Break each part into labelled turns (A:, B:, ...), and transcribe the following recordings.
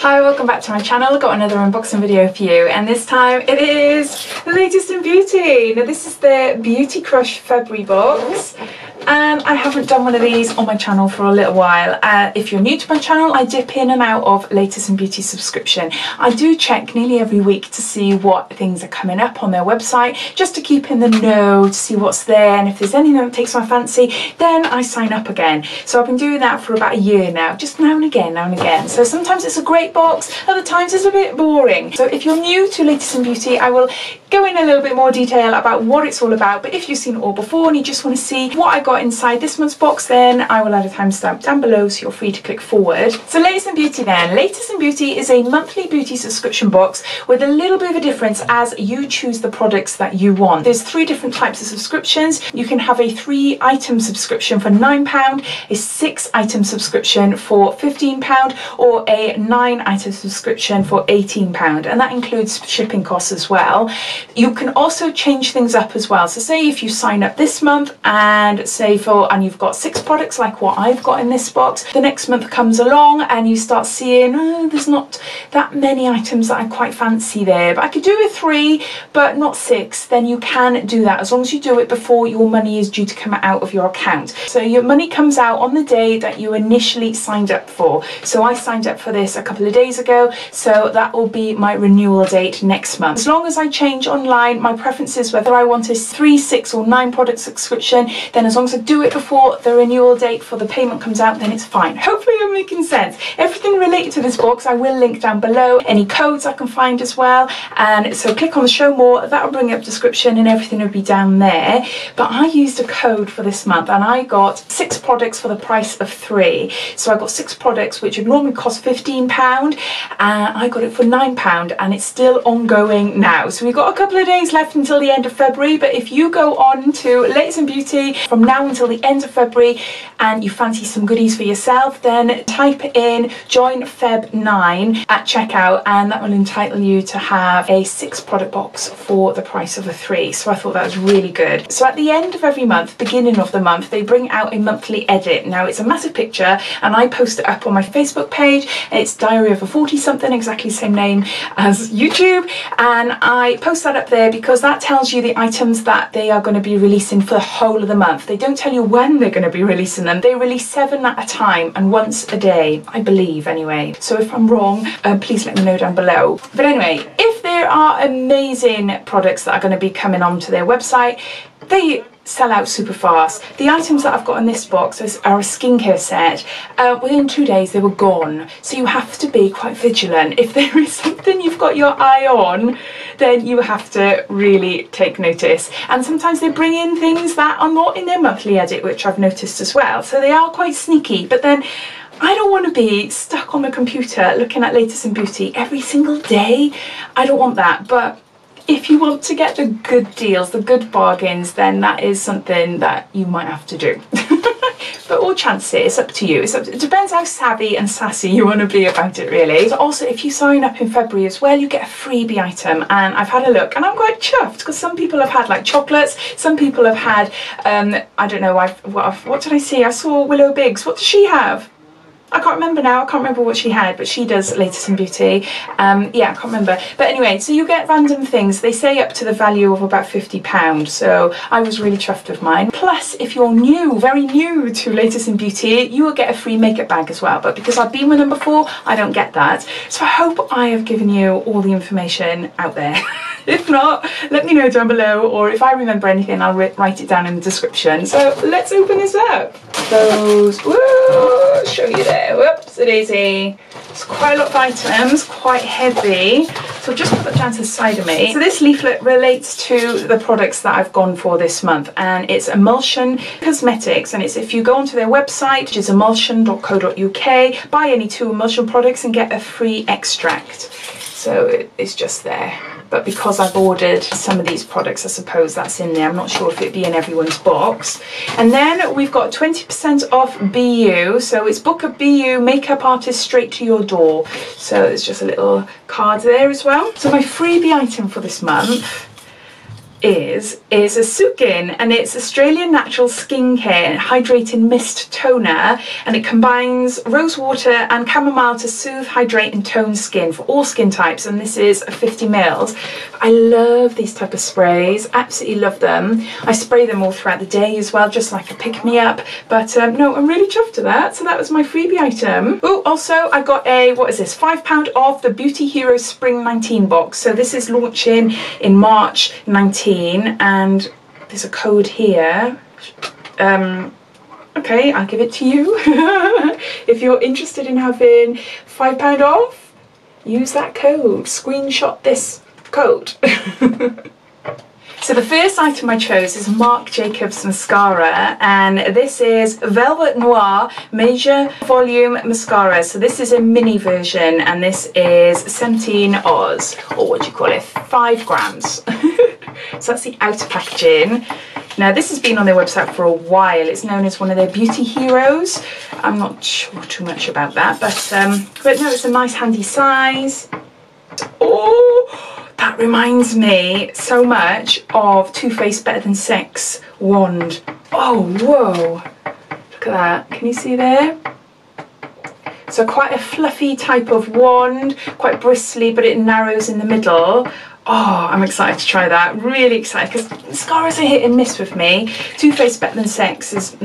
A: Hi, welcome back to my channel. I've got another unboxing video for you, and this time it is the latest in beauty. Now this is the Beauty Crush February box, and I haven't done one of these on my channel for a little while. If you're new to my channel, I dip in and out of latest in beauty subscription. I do check nearly every week to see what things are coming up on their website, just to keep in the know, to see what's there, and if there's anything that takes my fancy, then I sign up again. So I've been doing that for about a year now, just now and again. So sometimes it's a great box, other times it's a bit boring. So if you're new to latest in beauty, I will go in a little bit more detail about what it's all about. But if you've seen it all before and you just want to see what I got inside this month's box, then I will add a timestamp down below, so you're free to click forward. So latest in beauty then. Latest in beauty is a monthly beauty subscription box with a little bit of a difference as you choose the products that you want. There's 3 different types of subscriptions. You can have a 3-item subscription for £9, a 6-item subscription for £15, or a 9-item subscription for £18, and that includes shipping costs as well. You can also change things up as well. So say if you sign up this month and you've got 6 products like what I've got in this box, the next month comes along and you start seeing, oh, there's not that many items that I quite fancy there, but I could do with 3 but not 6, then you can do that as long as you do it before your money is due to come out of your account. So your money comes out on the day that you initially signed up for. So I signed up for this a couple of days ago, so that will be my renewal date next month. As long as I change online my preferences, whether I want a 3, 6 or 9 product subscription, then as long as I do it before the renewal date for the payment comes out, then it's fine. Hopefully I'm making sense. Everything related to this box I will link down below, any codes I can find as well, and so click on the show more, that will bring up description and everything will be down there. But I used a code for this month and I got 6 products for the price of 3. So I got 6 products which would normally cost £15, and I got it for £9, and it's still ongoing now. So we've got a couple of days left until the end of February, but if you go on to Latest in Beauty from now until the end of February and you fancy some goodies for yourself, then type in join Feb 9 at checkout, and that will entitle you to have a 6 product box for the price of a 3. So I thought that was really good. So at the end of every month, beginning of the month, they bring out a monthly edit. Now it's a massive picture and I post it up on my Facebook page. It's Diary of a 40-something, exactly the same name as YouTube, and I post that up there because that tells you the items that they are going to be releasing for the whole of the month. They don't tell you when they're going to be releasing them. They release 7 at a time and once a day, I believe anyway. So if I'm wrong, please let me know down below. But anyway, if there are amazing products that are going to be coming onto their website, they sell out super fast. The items that I've got in this box are a skincare set. Within 2 days they were gone, so you have to be quite vigilant. If there is something you've got your eye on, then you have to really take notice. And sometimes they bring in things that are not in their monthly edit, which I've noticed as well, so they are quite sneaky. But then I don't want to be stuck on the computer looking at latest in beauty every single day. I don't want that. But if you want to get the good deals, the good bargains, then that is something that you might have to do. But all chances, it's up to you. It depends how savvy and sassy you want to be about it, really. So also, if you sign up in February as well, you get a freebie item, and I've had a look and I'm quite chuffed because some people have had like chocolates, some people have had I don't know, what did I see? I saw Willow Biggs. What does she have? I can't remember now, I can't remember what she had, but she does latest in beauty. Yeah, I can't remember. But anyway, so you get random things. They say up to the value of about £50, so I was really chuffed with mine. Plus, if you're new, very new to latest in beauty, you will get a free makeup bag as well. But because I've been with them before, I don't get that. So I hope I have given you all the information out there. If not, let me know down below, or if I remember anything, I'll write it down in the description. So let's open this up. Those, woo, show you there. Whoops, it is it's quite a lot of items, quite heavy. So just put that down to the side of me. So this leaflet relates to the products that I've gone for this month, and it's Moulton Cosmetics, and it's if you go onto their website, which is emulsion.co.uk, buy any 2 emulsion products and get a free extract. So it's just there. But because I've ordered some of these products, I suppose that's in there. I'm not sure if it'd be in everyone's box. And then we've got 20% off BU. So it's book a BU makeup artist straight to your door. So there's just a little card there as well. So my freebie item for this month is a Sukin, and it's Australian Natural Skincare Hydrating Mist Toner, and it combines rose water and chamomile to soothe, hydrate and tone skin for all skin types, and this is 50 mils. I love these type of sprays, absolutely love them. I spray them all throughout the day as well, just like a pick-me-up, but no, I'm really chuffed to that. So that was my freebie item. Oh, also I got a, what is this, £5 off the Beauty Heroes Spring 19 box. So this is launching in March 19, and there's a code here. Okay, I'll give it to you. If you're interested in having £5 off, use that code, screenshot this code. So the first item I chose is Marc Jacobs mascara, and this is Velvet Noir Major Volume Mascara. So this is a mini version, and this is 17 Oz, or what do you call it, 5 grams. So that's the outer packaging. Now this has been on their website for a while. It's known as one of their beauty heroes. I'm not sure too much about that, but no, it's a nice handy size. Oh, that reminds me so much of Too Faced Better Than Sex wand. Oh, whoa, look at that, can you see there? So quite a fluffy type of wand, quite bristly, but it narrows in the middle. Oh, I'm excited to try that, really excited, because mascaras are hit and miss with me. Too Faced Better Than Sex is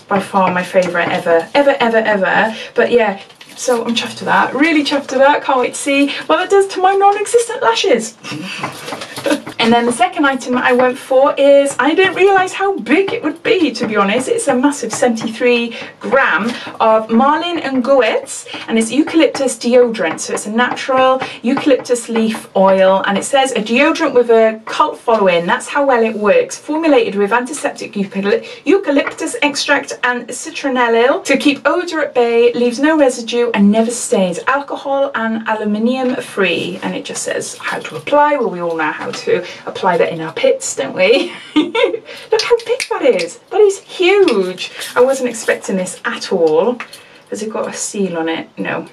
A: by far my favourite ever. But yeah, so I'm chuffed to that, really chuffed to that, can't wait to see what that does to my non-existent lashes. And then the second item I went for is, I didn't realise how big it would be, to be honest. It's a massive 73 gram of Marlin and Goetz, and it's Eucalyptus Deodorant. So it's a natural eucalyptus leaf oil, and it says a deodorant with a cult following. That's how well it works. Formulated with antiseptic eucalyptus extract and citronellil to keep odour at bay, leaves no residue and never stains. Alcohol and aluminium free. And it just says how to apply. Well, we all know how to apply that in our pits, don't we? Look how big that is. That is huge. I wasn't expecting this at all. Has it got a seal on it? No.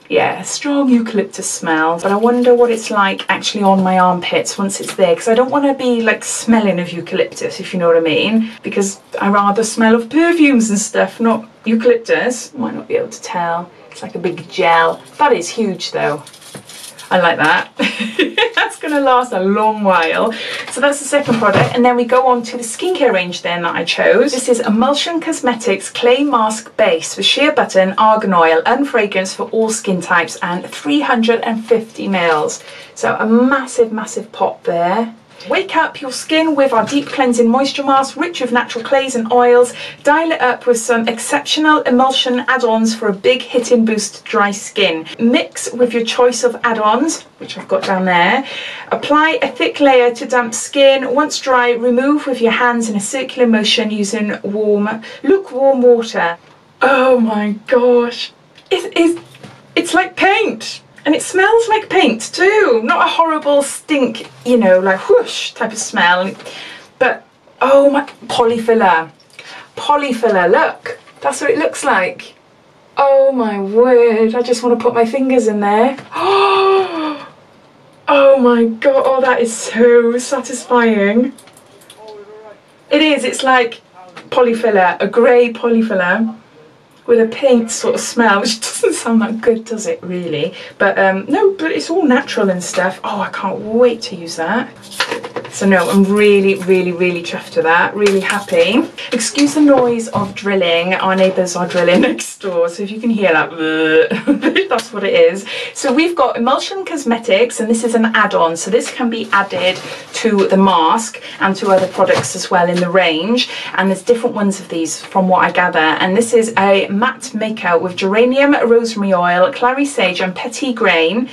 A: Yeah, strong eucalyptus smell, but I wonder what it's like actually on my armpits once it's there, because I don't want to be like smelling of eucalyptus, if you know what I mean, because I rather smell of perfumes and stuff, not eucalyptus. Might not be able to tell. It's like a big gel. That is huge though. I like that. That's going to last a long while. So that's the second product, and then we go on to the skincare range then that I chose. This is Moulton Cosmetics Clay Mask Base with Shea Butter, Argan Oil, unfragrance for all skin types, and 350 mils. So a massive pot there. Wake up your skin with our deep cleansing moisture mask, rich with natural clays and oils. Dial it up with some exceptional emulsion add-ons for a big hitting boost to dry skin. Mix with your choice of add-ons, which I've got down there. Apply a thick layer to damp skin. Once dry, remove with your hands in a circular motion using lukewarm water. Oh my gosh, it's like paint. And it smells like paint too, not a horrible stink, you know, like whoosh type of smell, but oh my, polyfiller, look, that's what it looks like. Oh my word, I just want to put my fingers in there. Oh my god, oh that is so satisfying. It is, it's like polyfiller, a grey polyfiller with a paint sort of smell, which doesn't sound that good, does it, really? But no, but it's all natural and stuff. Oh, I can't wait to use that. So no, I'm really chuffed to that, really happy. Excuse the noise of drilling. Our neighbours are drilling next door, so if you can hear that, that's what it is. So we've got Emulsion Cosmetics, and this is an add-on, so this can be added to the mask and to other products as well in the range, and there's different ones of these from what I gather. And this is a matte maker with geranium, rosemary oil, clary sage and petite grain.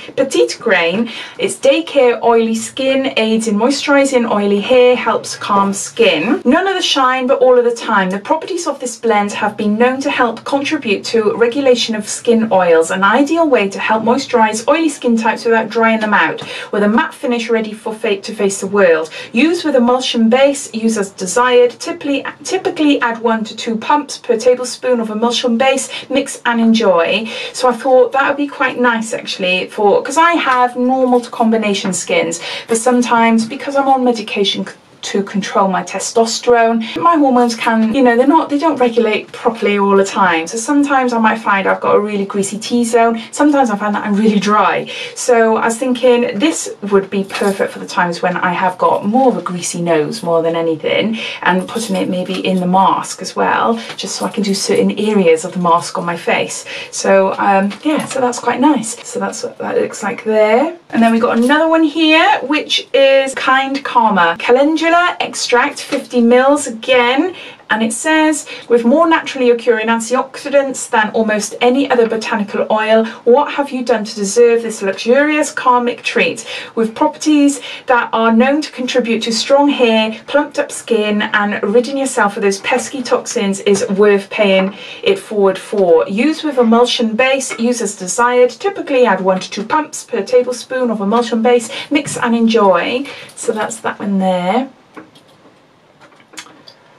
A: It's day care oily skin, aids in moisturising oily hair, helps calm skin. None of the shine but all of the time. The properties of this blend have been known to help contribute to regulation of skin oils, an ideal way to help moisturise oily skin types without drying them out, with a matte finish ready for to face the world. Use with emulsion base, use as desired. Typically add 1 to 2 pumps per tablespoon of emulsion base, mix and enjoy. So I thought that would be quite nice actually, for because I have normal to combination skins, but sometimes because I'm on on medication to control my testosterone. My hormones can, you know, they don't regulate properly all the time. So sometimes I might find I've got a really greasy T-zone. Sometimes I find that I'm really dry. So I was thinking this would be perfect for the times when I have got more of a greasy nose more than anything, and putting it maybe in the mask as well, just so I can do certain areas of the mask on my face. So yeah, so that's quite nice. So that's what that looks like there. And then we got another one here, which is Kind Karma Calendula extract, 50 mils again, and it says, with more naturally occurring antioxidants than almost any other botanical oil, what have you done to deserve this luxurious karmic treat? With properties that are known to contribute to strong hair, plumped up skin, and ridding yourself of those pesky toxins is worth paying it forward for. Use with emulsion base, use as desired. Typically add 1 to 2 pumps per tablespoon of emulsion base. Mix and enjoy. So that's that one there.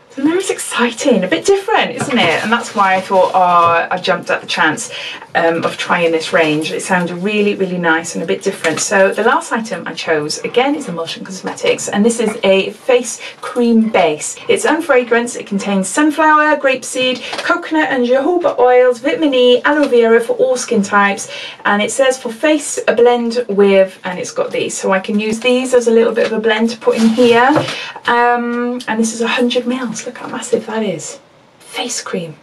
A: So that was exciting, a bit different, isn't it? And that's why I thought, oh, I jumped at the chance of trying this range. It sounded really, really nice and a bit different. So the last item I chose, again, is Moulton Cosmetics, and this is a face cream base. It's unfragranced, it contains sunflower, grapeseed, coconut and jojoba oils, vitamin E, aloe vera for all skin types, and it says for face a blend with, and it's got these, so I can use these as a little bit of a blend to put in here. And this is 100 mils. Look how massive that is. Face cream.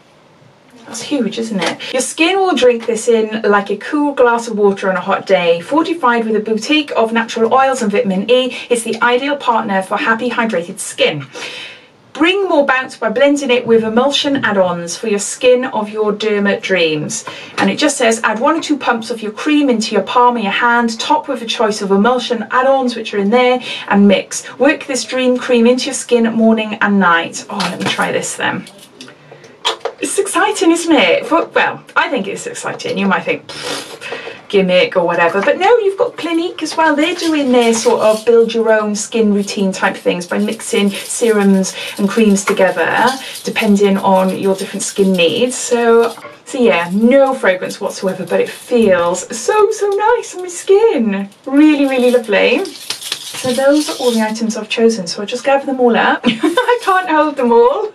A: That's huge, isn't it? Your skin will drink this in like a cool glass of water on a hot day. Fortified with a boutique of natural oils and vitamin E, it's the ideal partner for happy, hydrated skin. Bring more bounce by blending it with emulsion add-ons for your skin of your derma dreams. And it just says add 1 or 2 pumps of your cream into your palm of your hand, top with a choice of emulsion add-ons which are in there, and mix. Work this dream cream into your skin morning and night. Oh, let me try this then. It's exciting, isn't it? Well, I think it's exciting. You might think, gimmick or whatever, but no, you've got Clinique as well. They're doing their sort of build your own skin routine type things by mixing serums and creams together depending on your different skin needs. So yeah, no fragrance whatsoever, but it feels so nice on my skin. Really, really lovely. So those are all the items I've chosen, so I'll just gather them all up. I can't hold them all.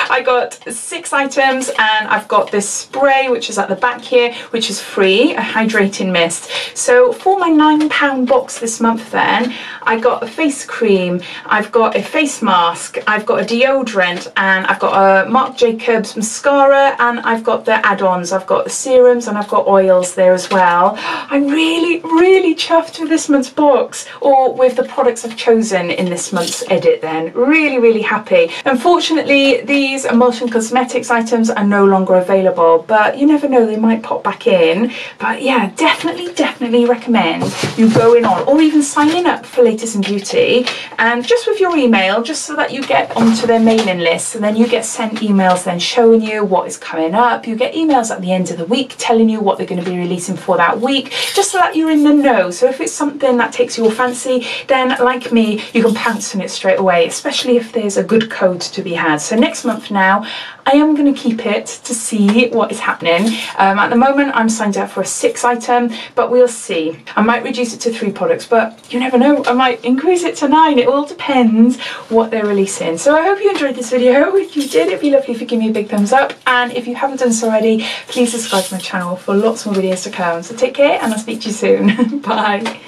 A: I got 6 items, and I've got this spray which is at the back here, which is free, a hydrating mist. So for my £9 box this month then, I got a face cream, I've got a face mask, I've got a deodorant, and I've got a Marc Jacobs mascara, and I've got the add-ons. I've got the serums and I've got oils there as well. I'm really, really chuffed with this month's box, or with the products I've chosen in this month's edit then. Really, really happy. Unfortunately, these Moulton Cosmetics items are no longer available, but you never know, they might pop back in. But yeah, definitely recommend you going on, or even signing up for Latest in Beauty, and just with your email, just so that you get onto their mailing list, and then you get sent emails then showing you what is coming up. You get emails at the end of the week telling you what they're going to be releasing for that week, just so that you're in the know. So if it's something that takes your fancy, then like me, you can pounce on it straight away, especially if there's a good code to be had. So next month now, I am going to keep it to see what is happening. At the moment, I'm signed up for a 6 item, but we'll see. I might reduce it to 3 products, but you never know, I might increase it to 9. It all depends what they're releasing. So I hope you enjoyed this video. If you did, it'd be lovely if you give me a big thumbs up. And if you haven't done so already, please subscribe to my channel for lots more videos to come. So take care, and I'll speak to you soon. Bye.